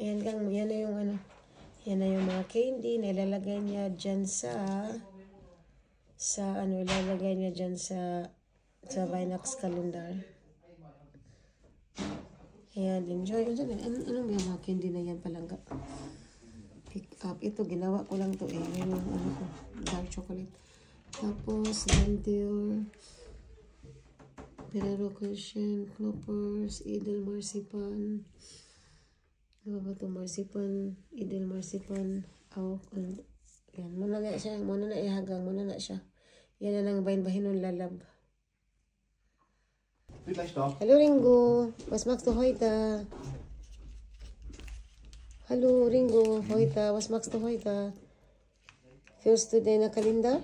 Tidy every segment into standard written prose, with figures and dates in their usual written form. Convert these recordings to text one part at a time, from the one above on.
Ayan gang, yan na yung ano. Yan na yung mga candy na ilalagay niya dyan sa ilalagay niya dyan sa Vinox calendar. Ayan, enjoy. Anong may mga candy na yan palangga? Pick up. Ito, ginawa ko lang to eh. Yan yung ano ko, dark chocolate. Tapos, lentil, Ferrero Cushion, Cloppers, Edel Marzipan. Ano ba ito? Marzipan, Edel Marzipan. Yan, muna na siya. Muna na ihagang. Muna na siya. Yan na lang bahin-bahinon lalab. Hallo Ringo. Was magst du heute? Hallo Ringo. Heute. Was magst du heute? Führst du deinen Kalender?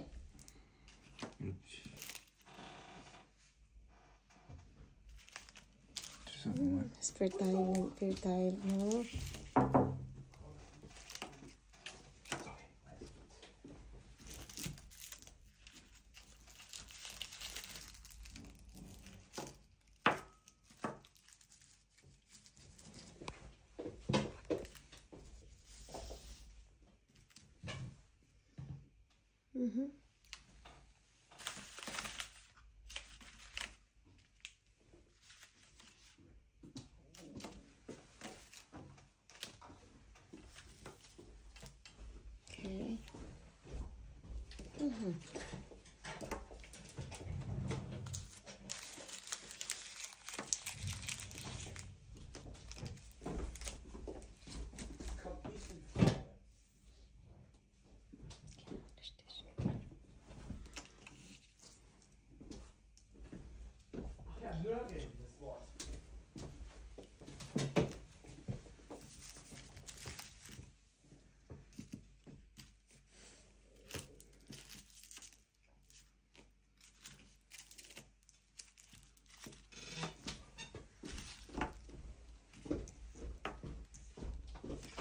Spare time. No? Okay.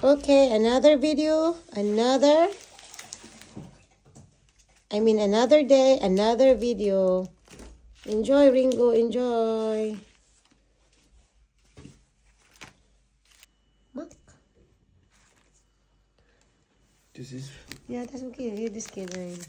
Okay, another video, another day, another video. Enjoy, Ringo, enjoy. Mark. Das ist... Ja, das ist okay, das geht rein.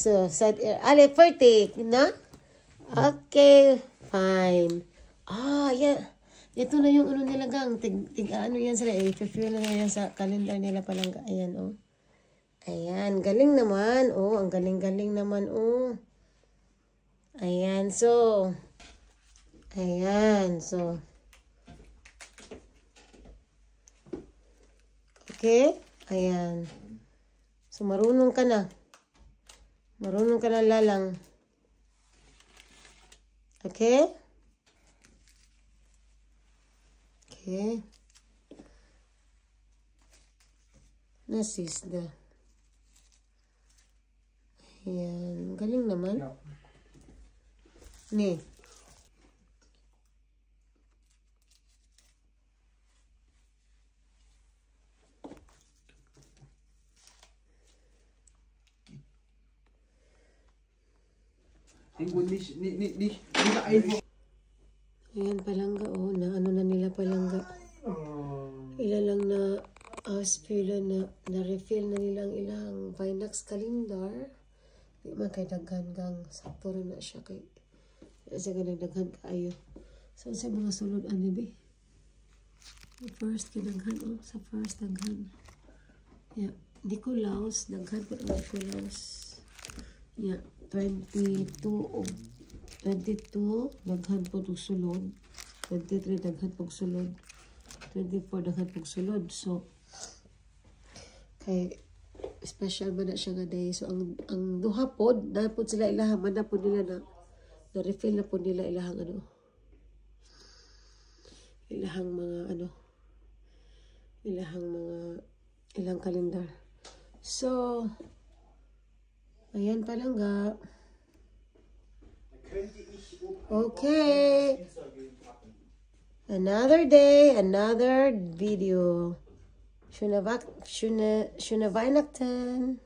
So, seid ihr alle fertig, no? Okay, fine. Yeah. Ito na yung ano nila gang. Ano yan sila eh. I-feel na yan sa calendar nila palang. Ayan, oh. Ayan, galing naman. Oh, ang galing-galing naman, oh. Ayan, so. Ayan, so. Okay? Ayan. So, marunong ka na. Marunong ka na lalang. Okay? Okay. Nasisda. Ayan. Galing naman. Ja. Ni. Nicht einfach. Ayan, palangga, oh. Na ano na nila palangga. Ilan lang na spila na refill na nila ang ilang Vinox calendar. Di man kay daghan gang. Sakto rin na siya kay. Sa ganang daghan kaayo. So, sa mga sulod, ano ba? First, daghan, oh. Sa first, daghan. Yeah. Nicolaus, daghan po ang Nicolaus. Yeah. 22, daghan po itong sulod. 23, daghan po sulod. 24, daghan po sulod. So, kay special ba na siya nga day. So, ang duha po, na po sila ilahang, man na po nila na-refill na po nila ilahang ano. Ilahang ilang kalendar. So, ayan palangga. Okay. Another day, another video. Schöne Weihnachten.